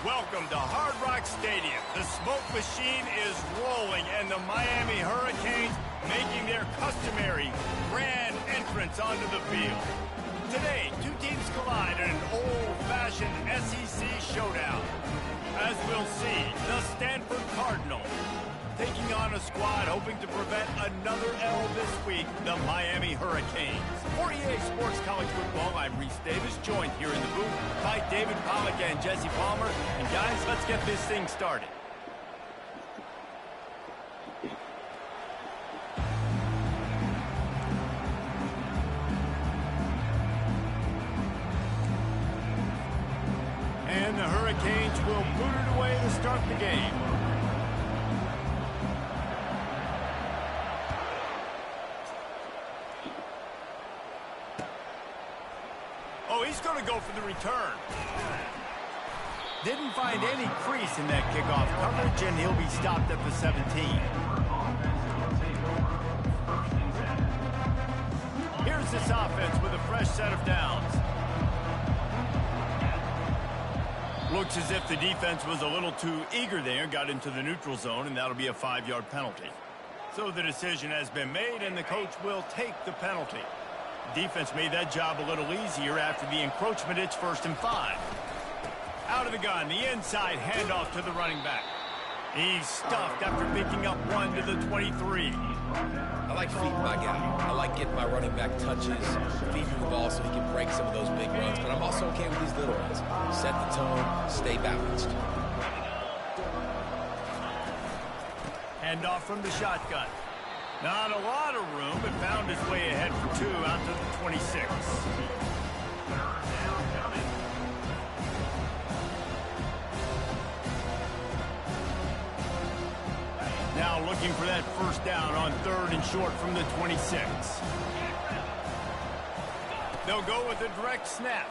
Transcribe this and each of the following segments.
Welcome to Hard Rock Stadium. The smoke machine is rolling, and the Miami Hurricanes making their customary grand entrance onto the field. Today, two teams collide in an old-fashioned SEC showdown. As we'll see, the Stanford Cardinals taking on a squad hoping to prevent another L this week, the Miami Hurricanes. For EA Sports College Football, I'm Reese Davis, joined here in the booth by David Pollack and Jesse Palmer. And guys, let's get this thing started. And the Hurricanes will boot it away to start the game. Oh, he's going to go for the return. Didn't find any crease in that kickoff coverage, and he'll be stopped at the 17. Here's this offense with a fresh set of downs. Looks as if the defense was a little too eager there, got into the neutral zone, and that'll be a 5-yard penalty. So the decision has been made, and the coach will take the penalty. Defense made that job a little easier after the encroachment. It's 1st and 5. Out of the gun, the inside handoff to the running back. He's stuffed after picking up one to the 23. I like feeding my guy. I like getting my running back touches, feeding the ball so he can break some of those big runs. But I'm also okay with these little ones. Set the tone, stay balanced. Handoff from the shotgun. Not a lot of room, but found his way ahead for 2 out to the 26. Now looking for that first down on 3rd and short from the 26. They'll go with a direct snap.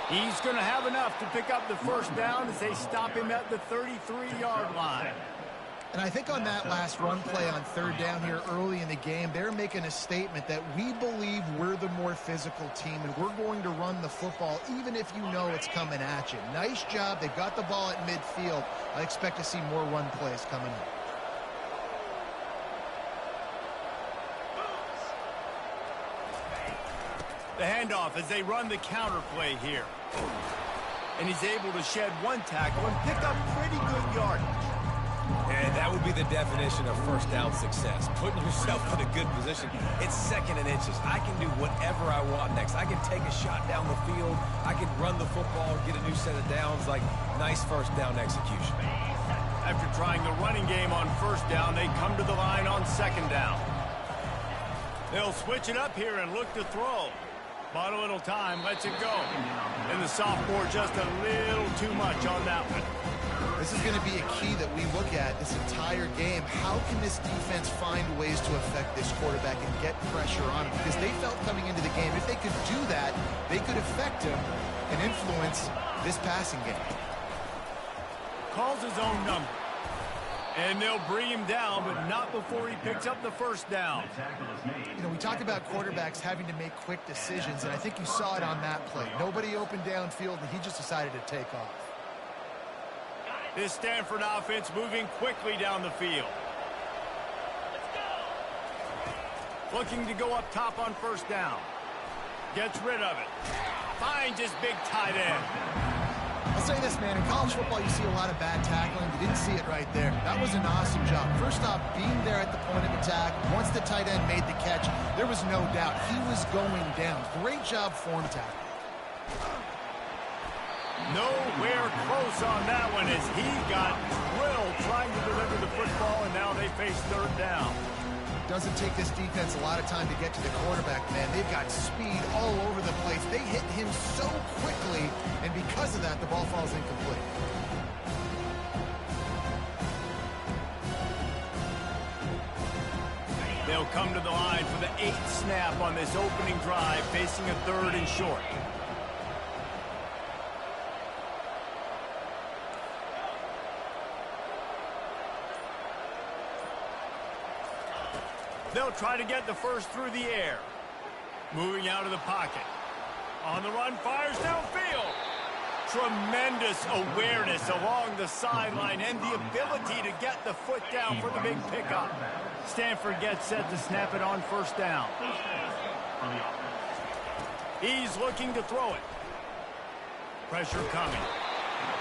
He's going to have enough to pick up the first down as they stop him at the 33-yard line. And I think on that last run play on 3rd down here early in the game, they're making a statement that we believe we're the more physical team and we're going to run the football even if you know it's coming at you. Nice job. They got the ball at midfield. I expect to see more run plays coming up. The handoff as they run the counter play here. And he's able to shed one tackle and pick up pretty good yardage. And that would be the definition of first down success. Putting yourself in a good position. It's 2nd and inches. I can do whatever I want next. I can take a shot down the field. I can run the football, get a new set of downs. Like, nice first down execution. After trying the running game on 1st down, they come to the line on 2nd down. They'll switch it up here and look to throw. But a little time, lets it go. And the sophomore just a little too much on that one. This is going to be a key that we look at this entire game. How can this defense find ways to affect this quarterback and get pressure on him? Because they felt coming into the game, if they could do that, they could affect him and influence this passing game. Calls his own number. And they'll bring him down, but not before he picks up the first down. You know, we talk about quarterbacks having to make quick decisions, and I think you saw it on that play. Nobody opened downfield, and he just decided to take off. This Stanford offense moving quickly down the field. Looking to go up top on 1st down. Gets rid of it. Finds his big tight end. I'll say this, man. In college football, you see a lot of bad tackling. You didn't see it right there. That was an awesome job. First off, being there at the point of attack. Once the tight end made the catch, there was no doubt he was going down. Great job form tackling. Nowhere close on that one as he got drilled trying to deliver the football, and now they face 3rd down. Doesn't take this defense a lot of time to get to the quarterback, man. They've got speed all over the place. They hit him so quickly, and because of that, the ball falls incomplete. They'll come to the line for the 8th snap on this opening drive, facing a 3rd and short. They'll try to get the first through the air. Moving out of the pocket. On the run, fires downfield. Tremendous awareness along the sideline and the ability to get the foot down for the big pickup. Stanford gets set to snap it on first down. He's looking to throw it. Pressure coming.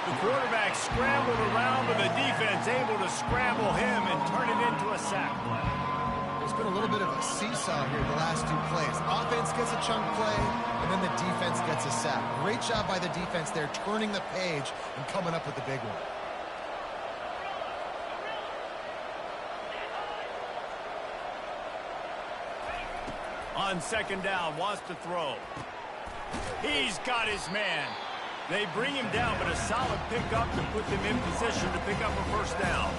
The quarterback scrambled around, but the defense able to scramble him and turn it into a sack. There's been a little bit of a seesaw here the last two plays. Offense gets a chunk play, and then the defense gets a sack. Great job by the defense there, turning the page and coming up with the big one. On second down, wants to throw. He's got his man. They bring him down, but a solid pickup to put them in position to pick up a first down.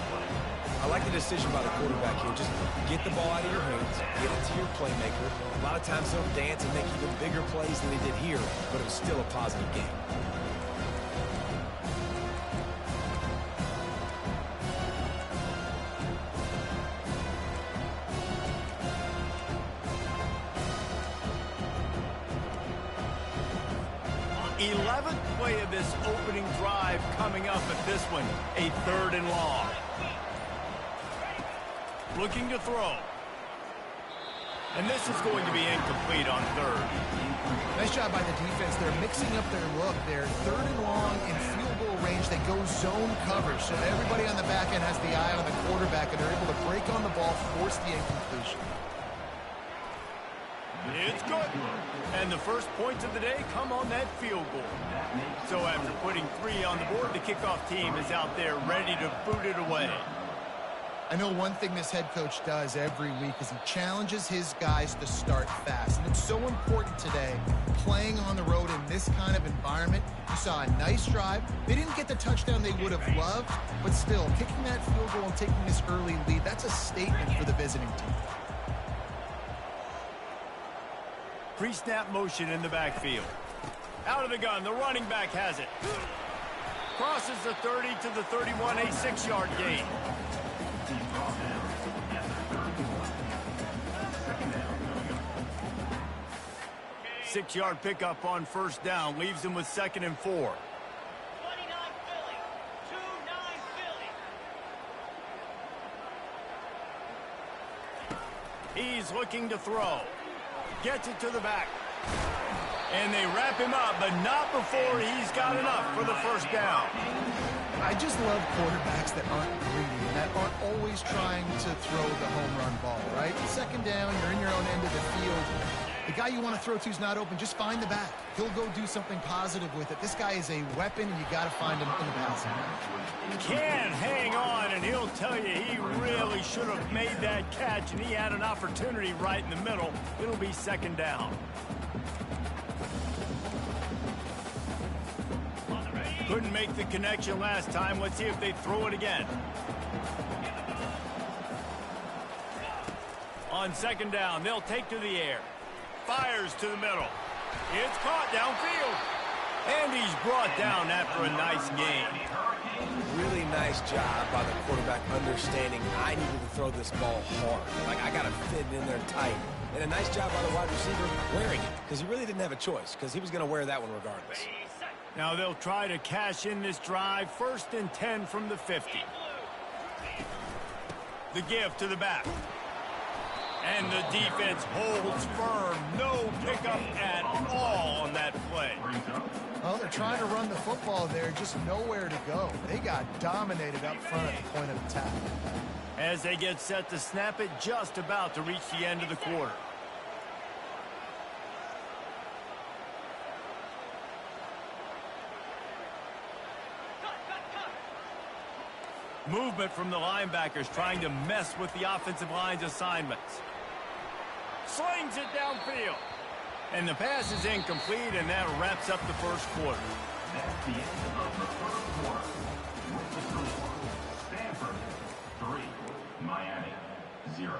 I like the decision by the quarterback here. Just get the ball out of your hands, get it to your playmaker. A lot of times he'll dance and make even bigger plays than he did here, but it was still a positive game. Play of this opening drive coming up at this one, a 3rd and long. Looking to throw. And this is going to be incomplete on 3rd. Nice job by the defense. They're mixing up their look. They're 3rd and long in field goal range. They go zone coverage, so everybody on the back end has the eye on the quarterback, and they're able to break on the ball, force the incompletion. It's good. And the first points of the day come on that field goal. So after putting 3 on the board, the kickoff team is out there ready to boot it away. I know one thing this head coach does every week is he challenges his guys to start fast. And it's so important today, playing on the road in this kind of environment. You saw a nice drive. They didn't get the touchdown they would have loved, but still, kicking that field goal and taking this early lead, that's a statement for the visiting team. Pre-snap motion in the backfield. Out of the gun, the running back has it. Crosses the 30 to the 31, a 6-yard gain. Six-yard pickup on first down, leaves him with 2nd and 4. 29 Philly. He's looking to throw. Gets it to the back. And they wrap him up, but not before he's got enough for the first down. I just love quarterbacks that aren't greedy and that aren't always trying to throw the home run ball, right? 2nd down, you're in your own end of the field. The guy you want to throw to is not open. Just find the back. He'll go do something positive with it. This guy is a weapon, and you got to find him in the passing. Can hang on, and he'll tell you he really should have made that catch, and he had an opportunity right in the middle. It'll be 2nd down. Couldn't make the connection last time. Let's see if they throw it again. On 2nd down, they'll take to the air. Fires to the middle. It's caught downfield. And he's brought down after a nice gain. Really nice job by the quarterback understanding I needed to throw this ball hard. Like, I got to fit it in there tight. And a nice job by the wide receiver wearing it, because he really didn't have a choice, because he was going to wear that one regardless. Now they'll try to cash in this drive. 1st and 10 from the 50. The give to the back. And the defense holds firm. No pickup at all on that play. Well, they're trying to run the football there, just nowhere to go. They got dominated up front at the point of attack. As they get set to snap it, just about to reach the end of the quarter. Movement from the linebackers trying to mess with the offensive line's assignments. Slings it downfield. And the pass is incomplete, and that wraps up the first quarter. That's the end of the first quarter. With the score, Stanford 3, Miami 0.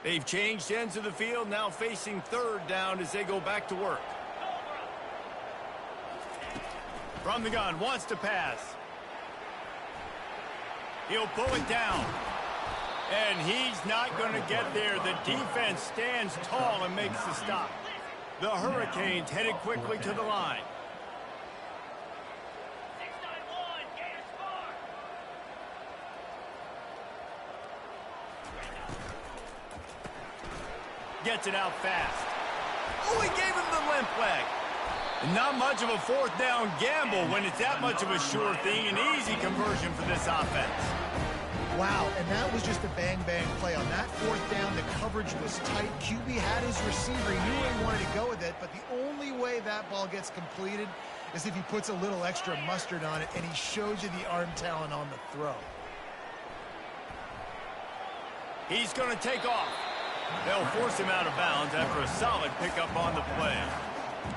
They've changed ends of the field, now facing 3rd down as they go back to work. From the gun, wants to pass. He'll pull it down. And he's not going to get there. The defense stands tall and makes the stop. The Hurricanes headed quickly to the line. Gets it out fast. Oh, he gave him the limp leg. Not much of a fourth down gamble when it's that much of a sure thing. An easy conversion for this offense. Wow, and that was just a bang-bang play. On that fourth down, the coverage was tight. QB had his receiver. He knew where he wanted to go with it, but the only way that ball gets completed is if he puts a little extra mustard on it, and he shows you the arm talent on the throw. He's going to take off. They'll force him out of bounds after a solid pickup on the play.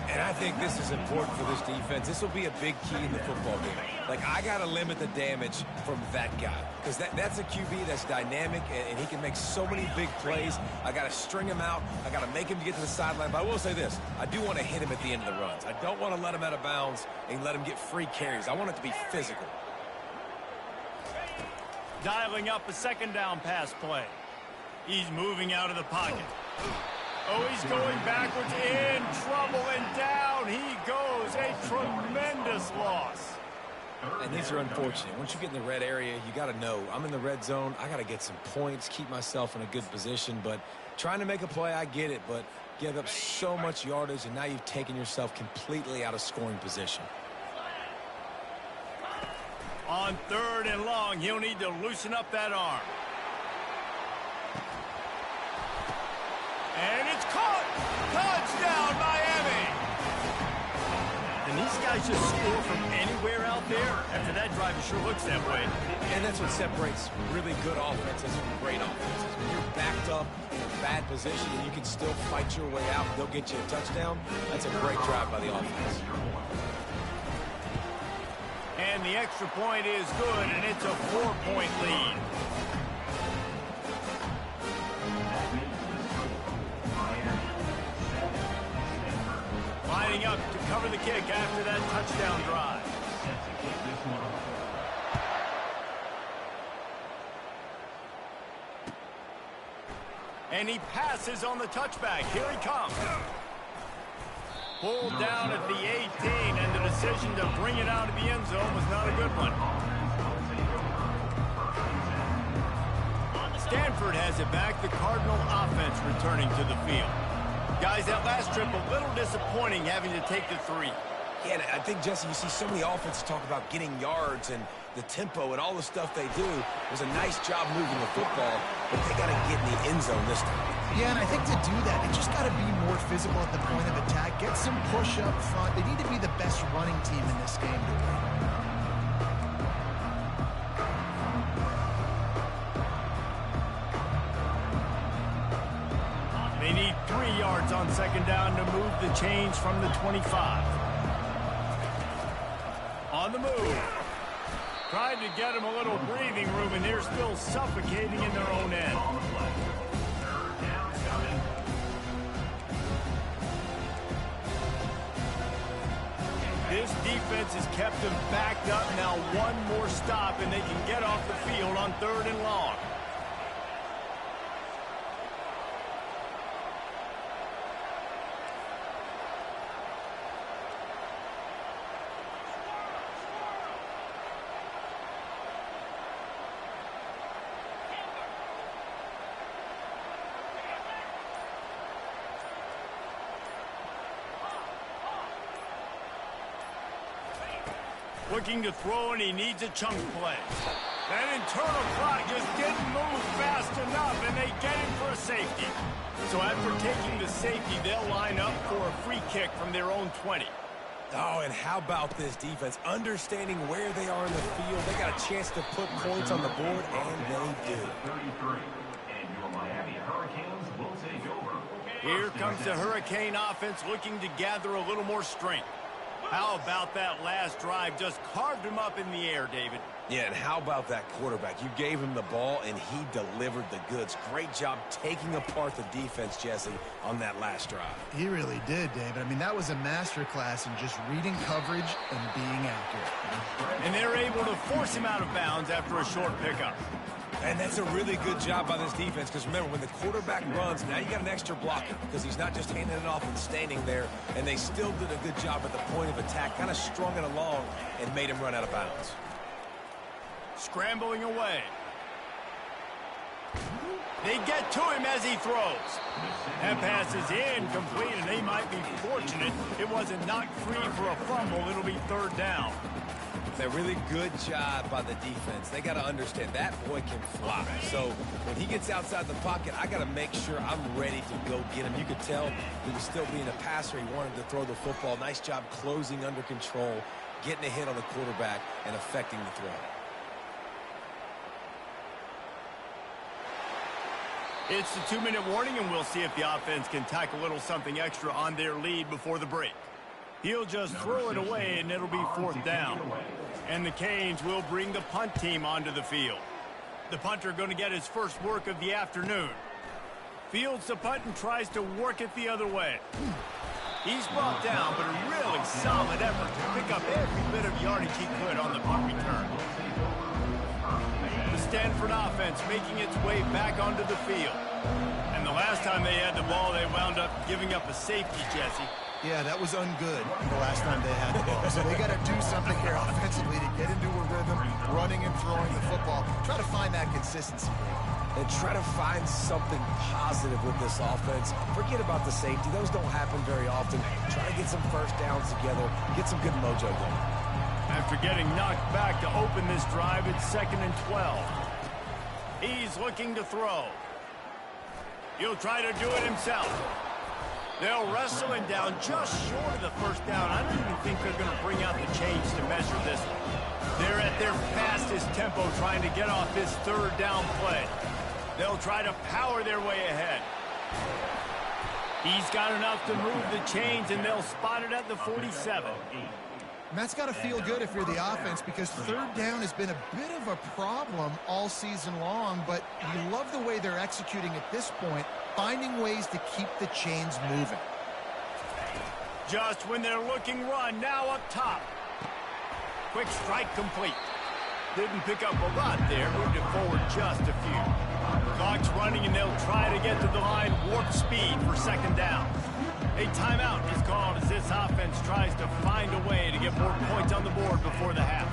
And I think this is important for this defense. This will be a big key in the football game. Like, I got to limit the damage from that guy. Because that's a QB that's dynamic, and he can make so many big plays. I got to string him out. I got to make him get to the sideline. But I will say this. I do want to hit him at the end of the runs. I don't want to let him out of bounds and let him get free carries. I want it to be physical. Dialing up a second down pass play. He's moving out of the pocket. Oh, he's going backwards, in trouble, and down he goes. A tremendous loss. And these are unfortunate. Once you get in the red area, you got to know, I'm in the red zone. I got to get some points, keep myself in a good position. But trying to make a play, I get it. But give up so much yardage, and now you've taken yourself completely out of scoring position. On third and long, he'll need to loosen up that arm. And it's caught! Touchdown, Miami! And these guys just score from anywhere out there. After that drive, it sure looks that way. And that's what separates really good offenses from great offenses. When you're backed up in a bad position and you can still fight your way out and they'll get you a touchdown, that's a great drive by the offense. And the extra point is good, and it's a 4-point lead. Lining up to cover the kick after that touchdown drive. And he passes on the touchback. Here he comes. Pulled down at the 18, and the decision to bring it out of the end zone was not a good one. Stanford has it back. The Cardinal offense returning to the field. Guys, that last trip, a little disappointing having to take the 3. Yeah, and I think, Jesse, you see so many offenses talk about getting yards and the tempo and all the stuff they do. It was a nice job moving the football, but they got to get in the end zone this time. Yeah, and I think to do that, they just got to be more physical at the point of attack. Get some push up front. They need to be the best running team in this game to win. They need 3 yards on second down to move the chains from the 25. On the move. Trying to get them a little breathing room, and they're still suffocating in their own end. This defense has kept them backed up. Now one more stop, and they can get off the field on third and long. Looking to throw, and he needs a chunk play. That internal clock just didn't move fast enough, and they get him for a safety. So after taking the safety, they'll line up for a free kick from their own 20. Oh, and how about this defense? Understanding where they are in the field. They got a chance to put points on the board, and they do. 33, and your Miami Hurricanes will take over. Here comes the Hurricane offense looking to gather a little more strength. How about that last drive? Just carved him up in the air, David. Yeah, and how about that quarterback? You gave him the ball, and he delivered the goods. Great job taking apart the defense, Jesse, on that last drive. He really did, David. I mean, that was a masterclass in just reading coverage and being accurate. And they're able to force him out of bounds after a short pickup. And that's a really good job by this defense, because remember, when the quarterback runs, now you got an extra blocker, because he's not just handing it off and standing there, and they still did a good job at the point of attack, kind of strung it along and made him run out of bounds. Scrambling away. They get to him as he throws. That pass is incomplete, and they might be fortunate it wasn't knocked free for a fumble. It'll be third down. A really good job by the defense. They got to understand that boy can fly. So when he gets outside the pocket, I got to make sure I'm ready to go get him. You could tell he was still being a passer. He wanted to throw the football. Nice job closing under control, getting a hit on the quarterback, and affecting the throw. It's the 2-minute warning, and we'll see if the offense can tack a little something extra on their lead before the break. He'll just throw it away, and it'll be fourth down. And the Canes will bring the punt team onto the field. The punter going to get his first work of the afternoon. Fields the punt and tries to work it the other way. He's brought down, but a really solid effort to pick up every bit of yardage he could on the punt return. The Stanford offense making its way back onto the field. And the last time they had the ball, they wound up giving up a safety, Jesse. Yeah, that was ungood the last time they had the ball. So they got to do something here offensively to get into a rhythm, running and throwing the football. Try to find that consistency. And try to find something positive with this offense. Forget about the safety. Those don't happen very often. Try to get some first downs together. Get some good mojo going. After getting knocked back to open this drive, it's 2nd and 12. He's looking to throw. He'll try to do it himself. They'll wrestle him down just short of the first down. I don't even think they're going to bring out the chains to measure this one. They're at their fastest tempo trying to get off this third down play. They'll try to power their way ahead. He's got enough to move the chains, and they'll spot it at the 47. And that's got to feel good if you're the offense, because third down has been a bit of a problem all season long, but you love the way they're executing at this point, finding ways to keep the chains moving. Just when they're looking run, now up top. Quick strike complete. Didn't pick up a lot there, moved it forward just a few. Clock's running, and they'll try to get to the line warp speed for second down. A timeout is called as this offense tries to find a way to get more points on the board before the half.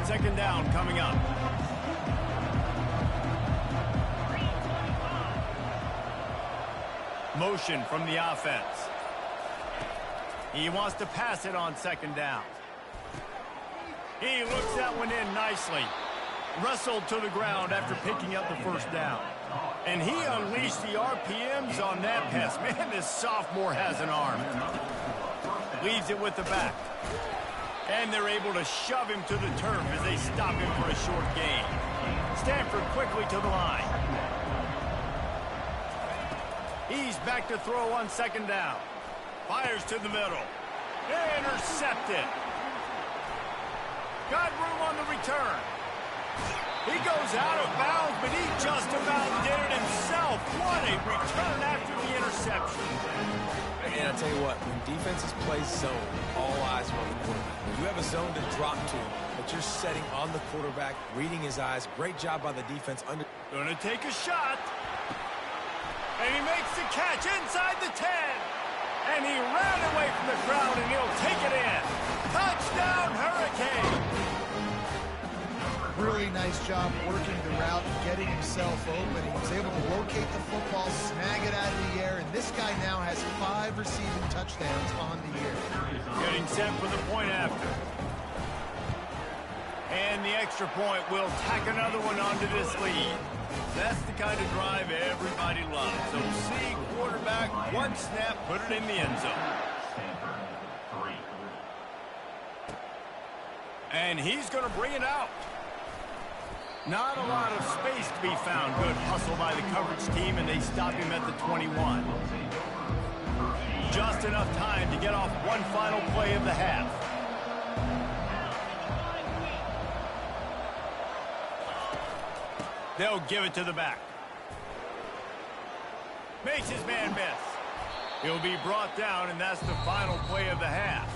Second down coming up. Motion from the offense. He wants to pass it on second down. He looks that one in nicely. Wrestled to the ground after picking up the first down. And he unleashed the RPMs on that pass. Man, this sophomore has an arm. Leaves it with the back. And they're able to shove him to the turf as they stop him for a short gain. Stanford quickly to the line. He's back to throw on second down. Fires to the middle. Intercepted. Got room on the return. He goes out of bounds, but he just about did it himself. What a return after the interception. And I'll tell you what, when defenses play zone, all eyes are on the quarterback. When you have a zone to drop to, but you're setting on the quarterback, reading his eyes. Great job by the defense. Gonna take a shot. And he makes the catch inside the 10. And he ran away from the crowd, and he'll take it in. Touchdown, Hurricane. Really nice job working the route and getting himself open. He was able to locate the football, snag it out of the air, and this guy now has 5 receiving touchdowns on the year. Getting set for the point after. And the extra point will tack another one onto this lead. That's the kind of drive everybody loves. So see quarterback, one snap, put it in the end zone. And he's going to bring it out. Not a lot of space to be found. Good hustle by the coverage team, and they stop him at the 21. Just enough time to get off one final play of the half. They'll give it to the back. Makes his man miss. He'll be brought down, and that's the final play of the half.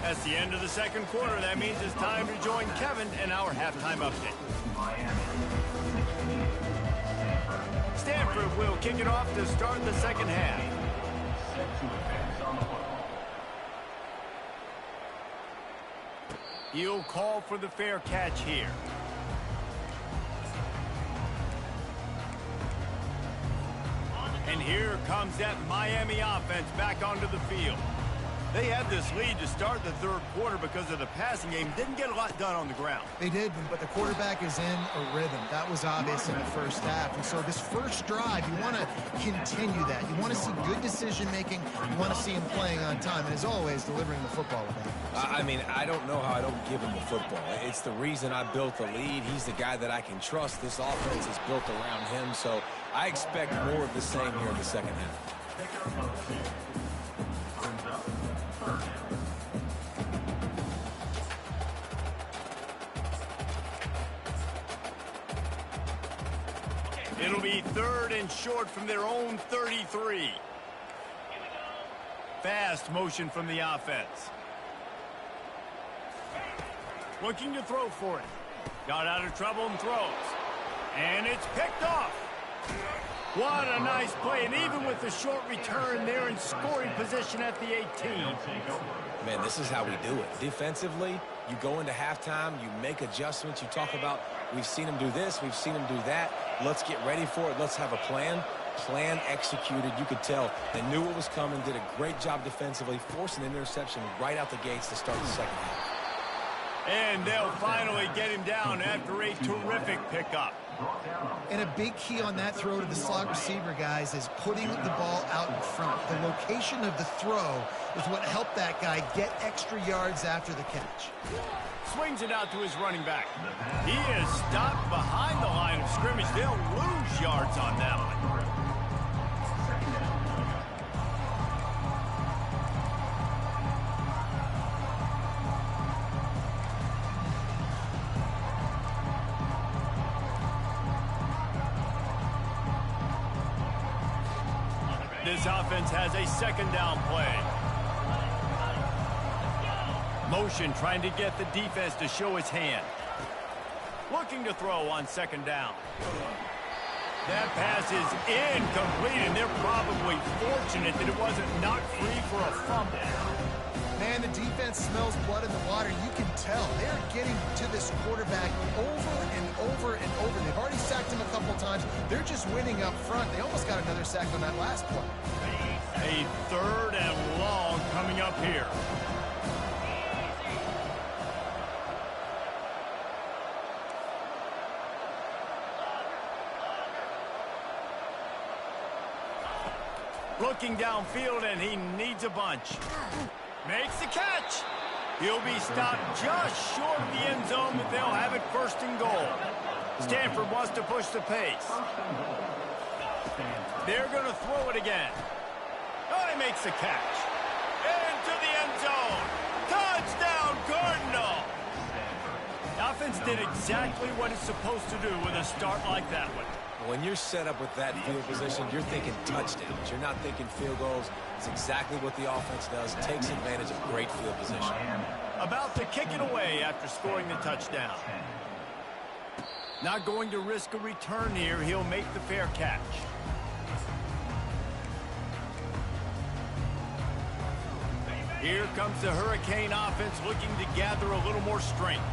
That's the end of the second quarter. That means it's time to join Kevin in our halftime update. Stanford will kick it off to start the second half. He'll call for the fair catch here. And here comes that Miami offense back onto the field. They had this lead to start the third quarter because of the passing game. Didn't get a lot done on the ground. They did, but the quarterback is in a rhythm. That was obvious in the first half. And so this first drive, you want to continue that. You want to see good decision-making. You want to see him playing on time. And as always, delivering the football with him. I mean, I don't know how I don't give him the football. It's the reason I built the lead. He's the guy that I can trust. This offense is built around him. So I expect more of the same here in the second half. It'll be third and short from their own 33. Fast motion from the offense. Looking to throw for it. Got out of trouble and throws. And it's picked off. What a nice play. And even with the short return, they're in scoring position at the 18. Man, this is how we do it. Defensively, you go into halftime, you make adjustments. You talk about, we've seen them do this, we've seen them do that. Let's get ready for it. Let's have a plan. Plan executed. You could tell they knew what was coming, did a great job defensively, forced an interception right out the gates to start the second half. And they'll finally get him down after a terrific pickup. And a big key on that throw to the slot receiver, guys, is putting the ball out in front. The location of the throw is what helped that guy get extra yards after the catch. Swings it out to his running back. He is stopped behind the line of scrimmage. They'll lose yards on that one. This offense has a second down play. Motion trying to get the defense to show his hand. Looking to throw on second down. That pass is incomplete, and they're probably fortunate that it wasn't knocked free for a fumble. Man, the defense smells blood in the water. You can tell. They're getting to this quarterback over and over and over. They've already sacked him a couple times. They're just winning up front. They almost got another sack on that last play. A third and long coming up here. Looking downfield, and he needs a bunch. Makes the catch. He'll be stopped just short of the end zone, but they'll have it first and goal. Stanford wants to push the pace. They're going to throw it again. Oh, he makes the catch. Into the end zone. Touchdown, Cardinal. The offense did exactly what it's supposed to do with a start like that one. When you're set up with that field position, you're thinking touchdowns. You're not thinking field goals. It's exactly what the offense does. Takes advantage of great field position. About to kick it away after scoring the touchdown. Not going to risk a return here. He'll make the fair catch. Here comes the Hurricane offense looking to gather a little more strength.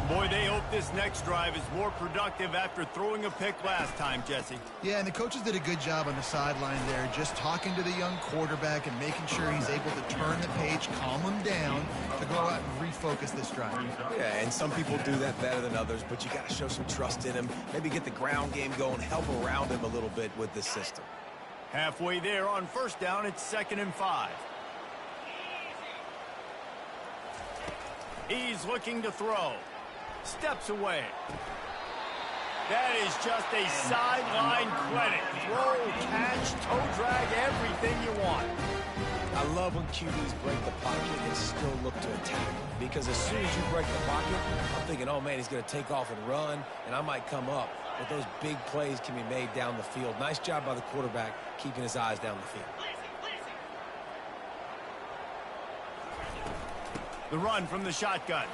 Boy, they hope this next drive is more productive after throwing a pick last time, Jesse. Yeah, and the coaches did a good job on the sideline there, just talking to the young quarterback and making sure he's able to turn the page, calm him down, to go out and refocus this drive. Yeah, and some people do that better than others, but you got to show some trust in him. Maybe get the ground game going, help around him a little bit with this system. Halfway there on first down, it's 2nd and 5. He's looking to throw. Steps away. That is just a sideline clinic. Throw, catch, toe drag, everything you want. I love when QBs break the pocket and still look to attack. Because as soon as you break the pocket, I'm thinking, oh, man, he's going to take off and run, and I might come up. But those big plays can be made down the field. Nice job by the quarterback keeping his eyes down the field. The run from the shotgun.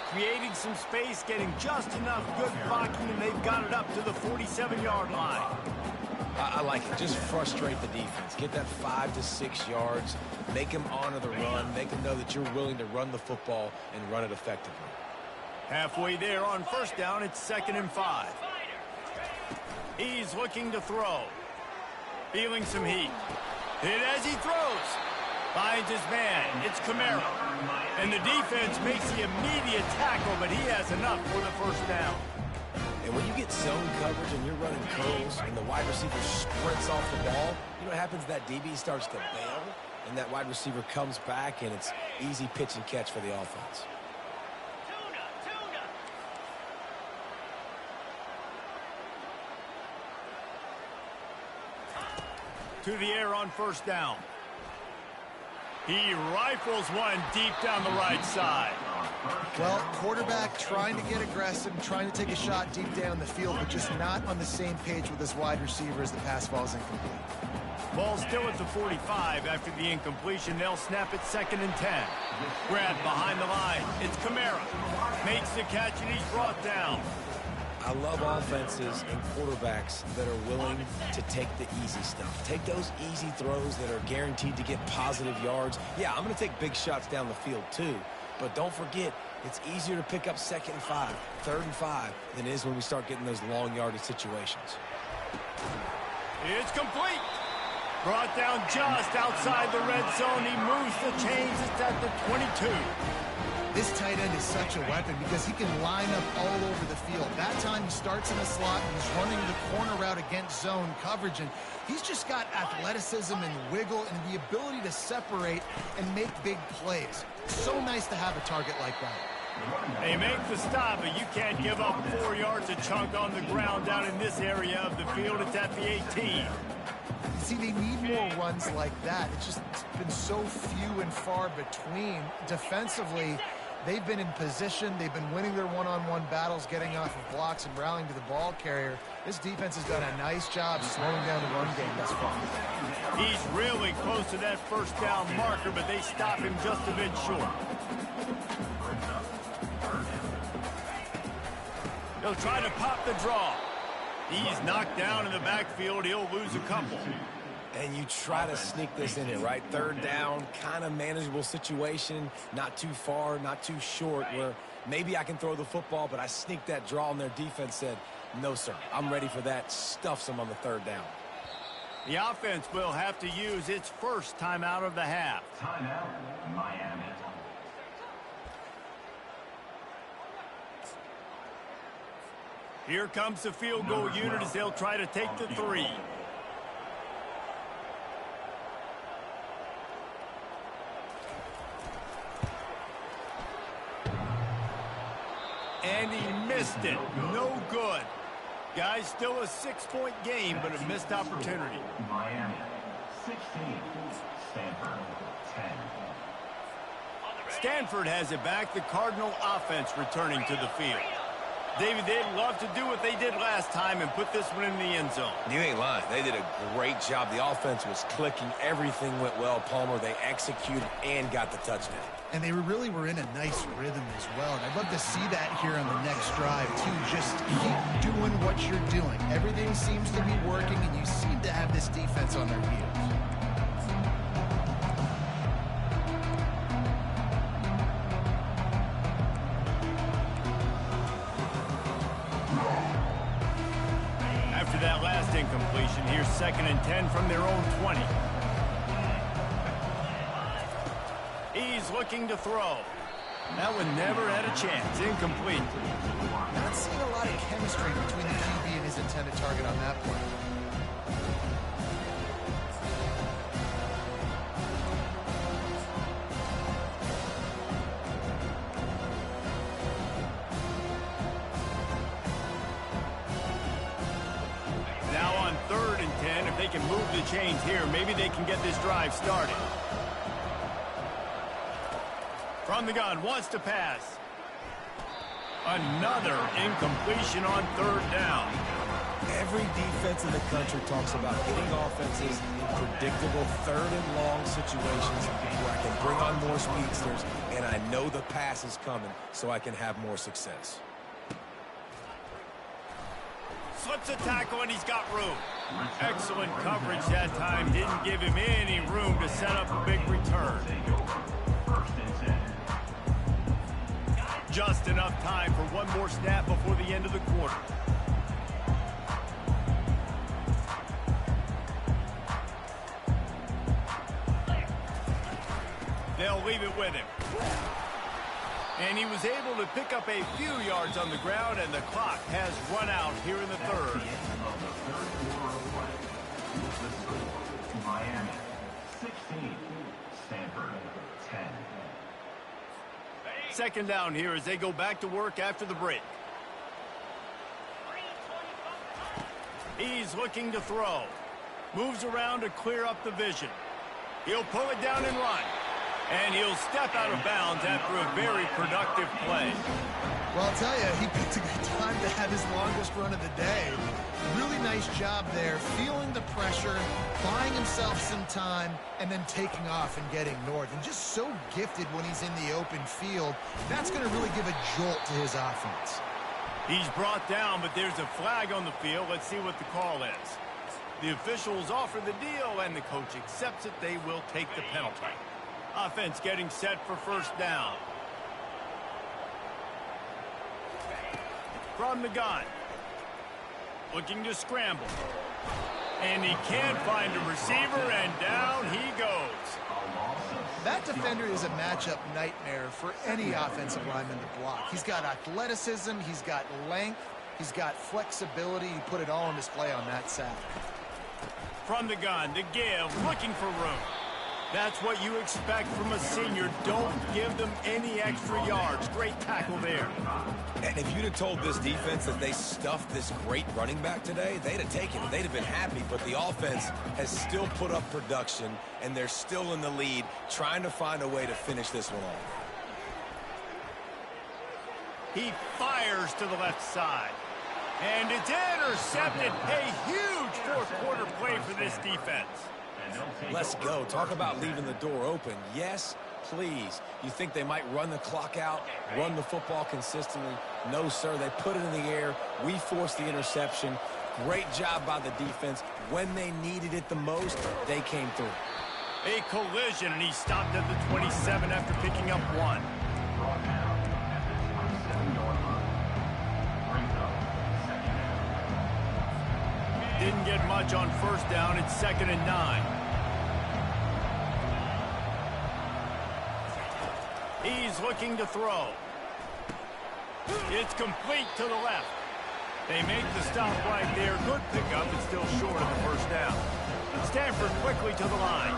Creating some space, getting just enough good blocking, and they've got it up to the 47-yard line. I like it. Just frustrate the defense. Get that 5 to 6 yards. Make them honor the run. Make them know that you're willing to run the football and run it effectively. Halfway there on first down, it's 2nd and 5. He's looking to throw. Feeling some heat. Hit as he throws. Finds his man. It's Kamara. And the defense makes the immediate tackle, but he has enough for the first down. And when you get zone coverage and you're running curls and the wide receiver sprints off the ball, you know what happens? That DB starts to bail, and that wide receiver comes back, and it's easy pitch and catch for the offense. To the air on first down. He rifles one deep down the right side. Well, quarterback trying to get aggressive, trying to take a shot deep down the field, but just not on the same page with his wide receiver as the pass falls incomplete. Ball still at the 45 after the incompletion. They'll snap it 2nd and 10. Grabbed behind the line. It's Kamara. Makes the catch, and he's brought down. I love offenses and quarterbacks that are willing to take the easy stuff. Take those easy throws that are guaranteed to get positive yards. Yeah, I'm going to take big shots down the field too. But don't forget, it's easier to pick up 2nd and 5, 3rd and 5 than it is when we start getting those long yardage situations. It's complete. Brought down just outside the red zone. He moves the chains. It's at the 22. This tight end is such a weapon because he can line up all over the field. That time he starts in the slot and he's running the corner route against zone coverage. And he's just got athleticism and wiggle and the ability to separate and make big plays. So nice to have a target like that. They make the stop, but you can't give up 4 yards a chunk on the ground down in this area of the field. It's at the 18. See, they need more runs like that. It's been so few and far between. Defensively, they've been in position. They've been winning their one-on-one battles, getting off of blocks and rallying to the ball carrier. This defense has done a nice job slowing down the run game thus far. He's really close to that first down marker, but they stop him just a bit short. They'll try to pop the draw. He's knocked down in the backfield. He'll lose a couple. And you try to sneak this in here, right? 3rd down, kind of manageable situation, not too far, not too short, where maybe I can throw the football, but I sneak that draw, and their defense said, no, sir, I'm ready for that. Stuffs them on the 3rd down. The offense will have to use its first timeout of the half. Timeout, Miami. Here comes the field goal unit as they'll try to take the 3. And he missed it. No good. Guys, still a 6-point game, but a missed opportunity. Miami, 16. Stanford, 10. Stanford has it back. The Cardinal offense returning to the field. David, they'd love to do what they did last time and put this one in the end zone. You ain't lying. They did a great job. The offense was clicking. Everything went well, Palmer. They executed and got the touchdown. And they really were in a nice rhythm as well. And I'd love to see that here on the next drive, too. Just keep doing what you're doing. Everything seems to be working, and you seem to have this defense on their heels. After that last incompletion, here's 2nd and 10 from their own 20. He's looking to throw. That one never had a chance. Incomplete. Not seeing a lot of chemistry between the QB and his intended target on that play. can move the chains here. Maybe they can get this drive started. From the gun, wants to pass. Another incompletion on third down. Every defense in the country talks about hitting offenses in predictable third and long situations where I can bring on more speedsters and I know the pass is coming so I can have more success. Slips a tackle and he's got room. Excellent coverage that time. Didn't give him any room to set up a big return. Just enough time for one more snap before the end of the quarter. They'll leave it with him. And he was able to pick up a few yards on the ground, and the clock has run out here in the third. Miami 16, Stanford 10. Second down here as they go back to work after the break. He's looking to throw. Moves around to clear up the vision. He'll pull it down and run. And he'll step out of bounds after a very productive play. Well, I'll tell you, he picked a good time to have his longest run of the day. Really nice job there, feeling the pressure, buying himself some time, and then taking off and getting north. And just so gifted when he's in the open field. That's going to really give a jolt to his offense. He's brought down, but there's a flag on the field. Let's see what the call is. The officials offer the deal, and the coach accepts it. They will take the penalty. Offense getting set for first down. From the gun. Looking to scramble. And he can't find a receiver, and down he goes. That defender is a matchup nightmare for any offensive lineman to block. He's got athleticism, he's got length, he's got flexibility. He put it all on display on that sack. From the gun, the give, looking for room. That's what you expect from a senior. Don't give them any extra yards. Great tackle there. And if you'd have told this defense that they stuffed this great running back today, they'd have taken it. They'd have been happy. But the offense has still put up production, and they're still in the lead, trying to find a way to finish this one off. He fires to the left side. And it's intercepted. A huge fourth-quarter play for this defense. Let's go. Talk about leaving the door open. Yes, please. You think they might run the clock out, run the football consistently? No, sir. They put it in the air. We forced the interception. Great job by the defense. When they needed it the most, they came through. A collision, and he stopped at the 27 after picking up one. Didn't get much on first down. It's 2nd and 9. He's looking to throw. It's complete to the left. They make the stop right there. Good pickup, but still short of the first down. Stanford quickly to the line.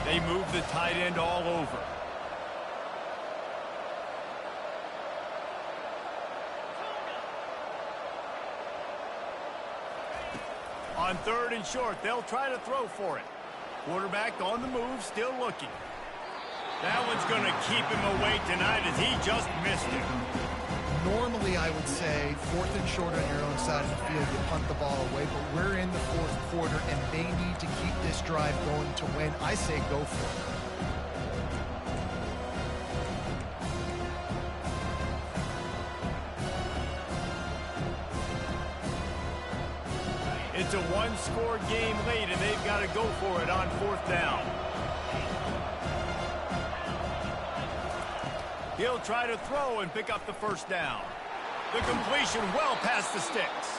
They move the tight end all over. On 3rd and short, they'll try to throw for it. Quarterback on the move, still looking. That one's going to keep him away tonight as he just missed it. Normally, I would say 4th and short on your own side of the field, you punt the ball away, but we're in the 4th quarter, and they need to keep this drive going to win. I say go for it. It's a one-score game late, and they've got to go for it on 4th down. He'll try to throw and pick up the first down. The completion well past the sticks.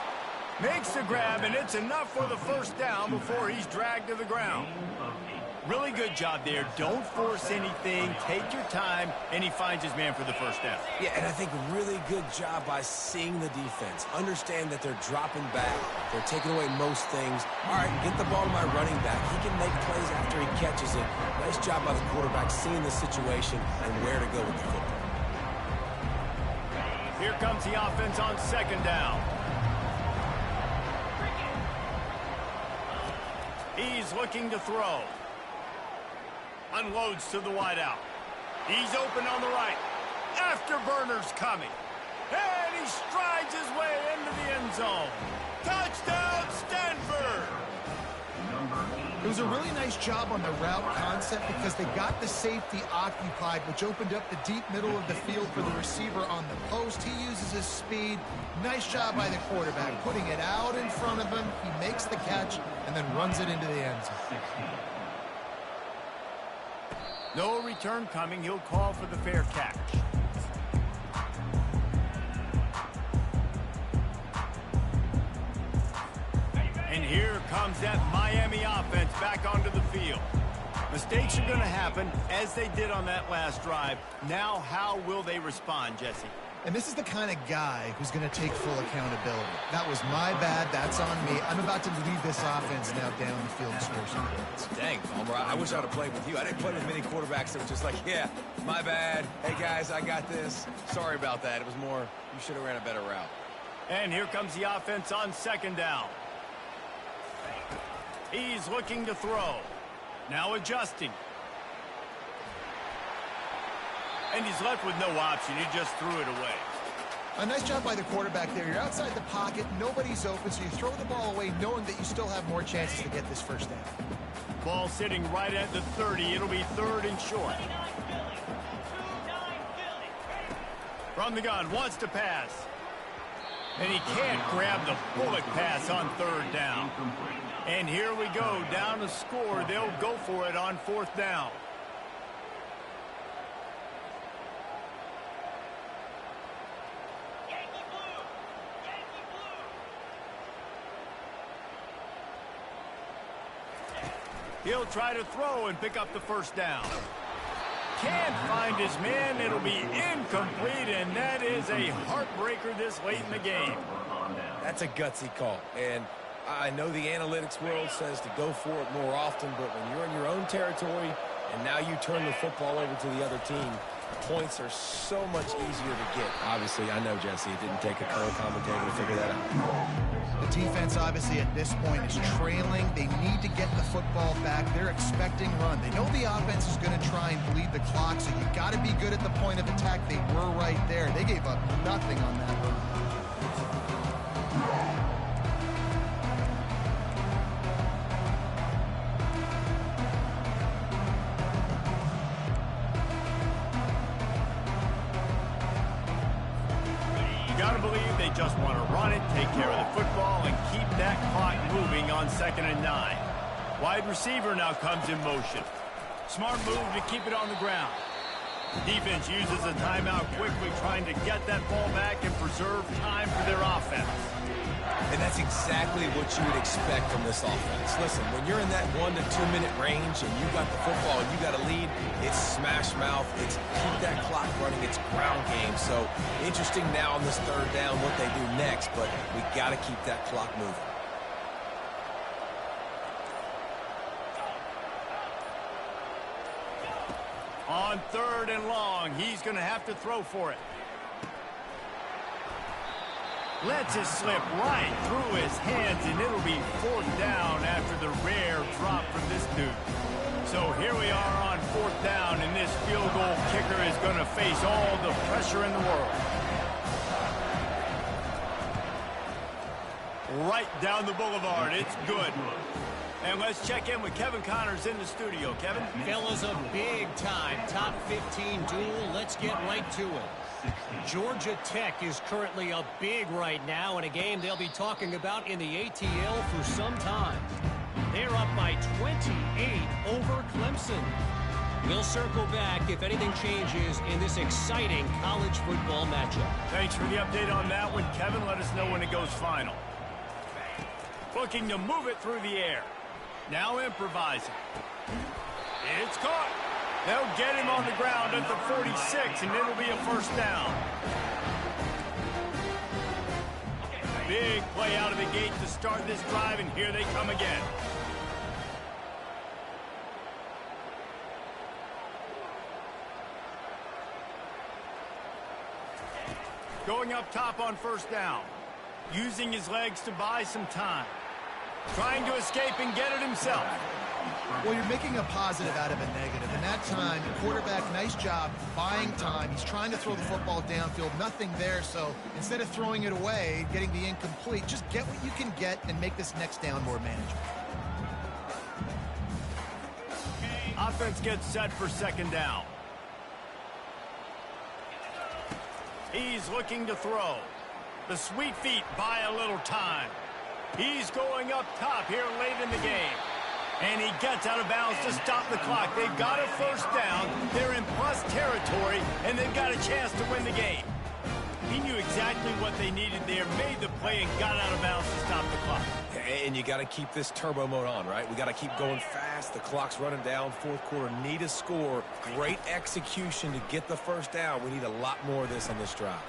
Makes the grab, and it's enough for the first down before he's dragged to the ground. Really good job there. Don't force anything. Take your time, and he finds his man for the first down. Yeah, and I think really good job by seeing the defense. Understand that they're dropping back. They're taking away most things. All right, get the ball to my running back. He can make plays after he catches it. Nice job by the quarterback seeing the situation and where to go with the football. Here comes the offense on second down. He's looking to throw. Unloads to the wideout. He's open on the right. Afterburner's coming. And he strides his way into the end zone. Touchdown, Stanford! It was a really nice job on the route concept because they got the safety occupied, which opened up the deep middle of the field for the receiver on the post. He uses his speed. Nice job by the quarterback, putting it out in front of him. He makes the catch and then runs it into the end zone. No return coming. He'll call for the fair catch. And here comes that Miami offense back onto the field. Mistakes are going to happen, as they did on that last drive. Now, how will they respond, Jesse? And this is the kind of guy who's going to take full accountability. That was my bad. That's on me. I'm about to lead this offense now down the field and score some points. Dang, Palmer, I wish I would have played with you. I didn't play with many quarterbacks that were just like, yeah, my bad. Hey, guys, I got this. Sorry about that. It was more, you should have ran a better route. And here comes the offense on second down. He's looking to throw. Now adjusting. And he's left with no option. He just threw it away. A nice job by the quarterback there. You're outside the pocket. Nobody's open, so you throw the ball away knowing that you still have more chances to get this first down. Ball sitting right at the 30. It'll be third and short. From the gun, wants to pass. And he can't grab the bullet pass on third down. And here we go, down to score. They'll go for it on fourth down. He'll try to throw and pick up the first down. Can't find his man. It'll be incomplete, and that is a heartbreaker this late in the game. That's a gutsy call, and I know the analytics world says to go for it more often, but when you're in your own territory and now you turn the football over to the other team, points are so much easier to get. Obviously, I know, Jesse, it didn't take a color commentator to figure that out. The defense, obviously, at this point is trailing. They need to get the football back. They're expecting run. They know the offense is going to try and bleed the clock, so you got to be good at the point of attack. They were right there. They gave up nothing on that run. They just want to run it, take care of the football, and keep that clock moving on 2nd and 9. Wide receiver now comes in motion. Smart move to keep it on the ground. Defense uses a timeout quickly, trying to get that ball back and preserve time for their offense. And that's exactly what you would expect from this offense. Listen, when you're in that 1 to 2 minute range and you got the football and you got a lead, it's smash mouth, it's keep that clock running, it's ground game. So interesting now on this third down what they do next, but we got to keep that clock moving. On 3rd and long, he's going to have to throw for it. Lets it slip right through his hands, and it'll be 4th down after the rare drop from this dude. So here we are on 4th down, and this field goal kicker is going to face all the pressure in the world. Right down the boulevard. It's good. And let's check in with Kevin Connors in the studio. Kevin? Fellas, a big-time top 15 duel. Let's get right to it. Georgia Tech is currently up big right now in a game they'll be talking about in the ATL for some time. They're up by 28 over Clemson. We'll circle back if anything changes in this exciting college football matchup. Thanks for the update on that one, Kevin. Let us know when it goes final. Looking to move it through the air. Now improvising. It's caught. They'll get him on the ground at the 46, and it'll be a first down. Big play out of the gate to start this drive, and here they come again. Going up top on first down. Using his legs to buy some time. Trying to escape and get it himself. Well, you're making a positive out of a negative. In that time, the quarterback, nice job buying time. He's trying to throw the football downfield. Nothing there, so instead of throwing it away, getting the incomplete, just get what you can get and make this next down more manageable. Offense gets set for second down. He's looking to throw. The sweet feet buy a little time. He's going up top here late in the game. And he gets out of bounds to stop the clock. They've got a first down. They're in plus territory, and they've got a chance to win the game. He knew exactly what they needed there, made the play, and got out of bounds to stop the clock. And you got to keep this turbo mode on, right? We got to keep going fast. The clock's running down. Fourth quarter, need a score. Great execution to get the first down. We need a lot more of this on this drive.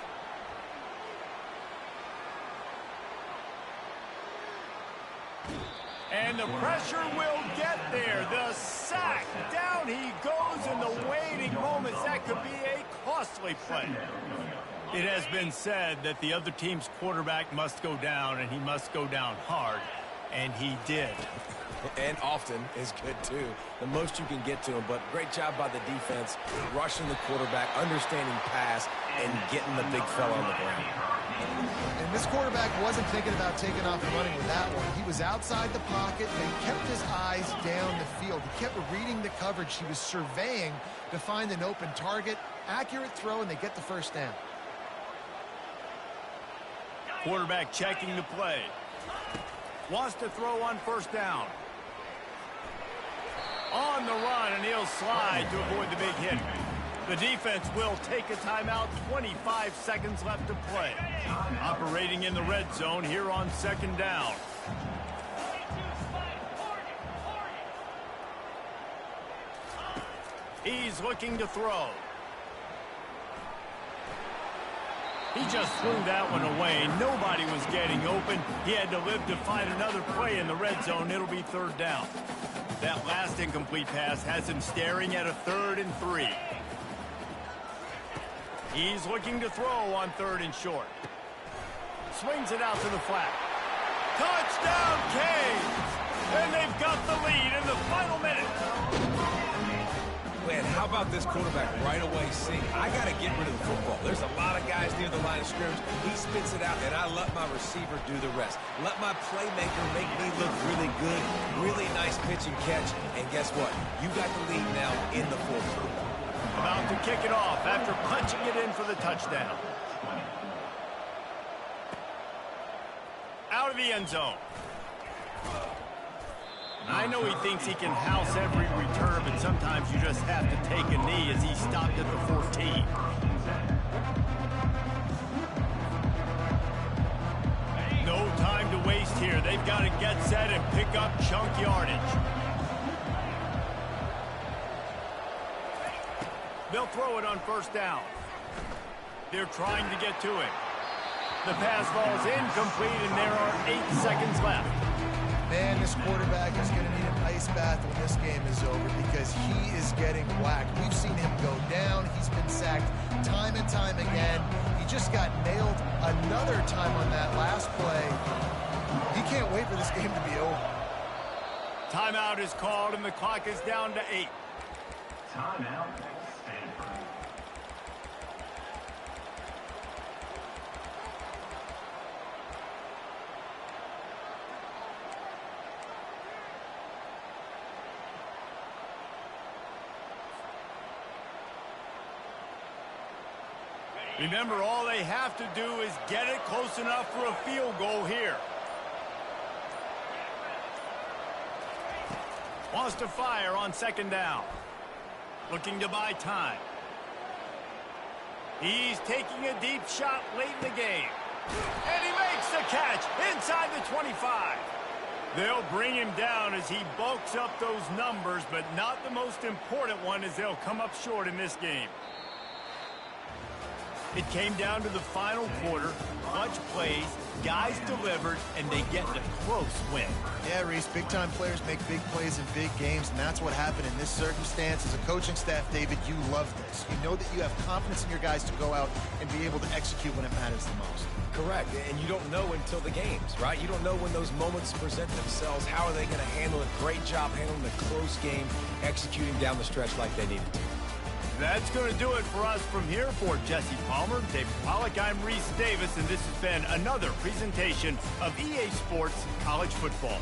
And the pressure will get there. The sack. Down he goes in the waiting moments. That could be a costly play. It has been said that the other team's quarterback must go down, and he must go down hard. And he did. And often is good, too. The most you can get to him, but great job by the defense, rushing the quarterback, understanding pass, and getting the big fella on the ground. And this quarterback wasn't thinking about taking off and running with that one. He was outside the pocket, but he kept his eyes down the field. He kept reading the coverage. He was surveying to find an open target. Accurate throw, and they get the first down. Quarterback checking the play. Wants to throw on first down. On the run, and he'll slide to avoid the big hit. The defense will take a timeout. 25 seconds left to play. Operating in the red zone here on second down. He's looking to throw. He just threw that one away. Nobody was getting open. He had to live to find another play in the red zone. It'll be third down. That last incomplete pass has him staring at a 3rd and 3. He's looking to throw on 3rd and short. Swings it out to the flat. Touchdown, Canes! And they've got the lead in the final minute. Man, how about this quarterback right away saying, I got to get rid of the football. There's a lot of guys near the line of scrimmage. He spits it out, and I let my receiver do the rest. Let my playmaker make me look really good. Really nice pitch and catch. And guess what? You got the lead now in the fourth quarter. About to kick it off after punching it in for the touchdown. Out of the end zone. I know he thinks he can house every return, but sometimes you just have to take a knee as he stopped at the 14. No time to waste here. They've got to get set and pick up chunk yardage. They'll throw it on first down. They're trying to get to it. The pass falls incomplete, and there are 8 seconds left. Man, this quarterback is going to need an ice bath when this game is over because he is getting whacked. We've seen him go down. He's been sacked time and time again. He just got nailed another time on that last play. He can't wait for this game to be over. Timeout is called, and the clock is down to 8. Timeout, Stanford. Remember, all they have to do is get it close enough for a field goal here. Wants to fire on second down. Looking to buy time. He's taking a deep shot late in the game. And he makes the catch inside the 25. They'll bring him down as he bulks up those numbers, but not the most important one as they'll come up short in this game. It came down to the final quarter, clutch plays, guys delivered, and they get the close win. Yeah, Reese, big-time players make big plays in big games, and that's what happened in this circumstance. As a coaching staff, David, you love this. You know that you have confidence in your guys to go out and be able to execute when it matters the most. Correct, and you don't know until the games, right? You don't know when those moments present themselves. How are they going to handle it? Great job handling the close game, executing down the stretch like they needed to. That's going to do it for us from here. For Jesse Palmer, David Pollack, I'm Reese Davis, and this has been another presentation of EA Sports College Football.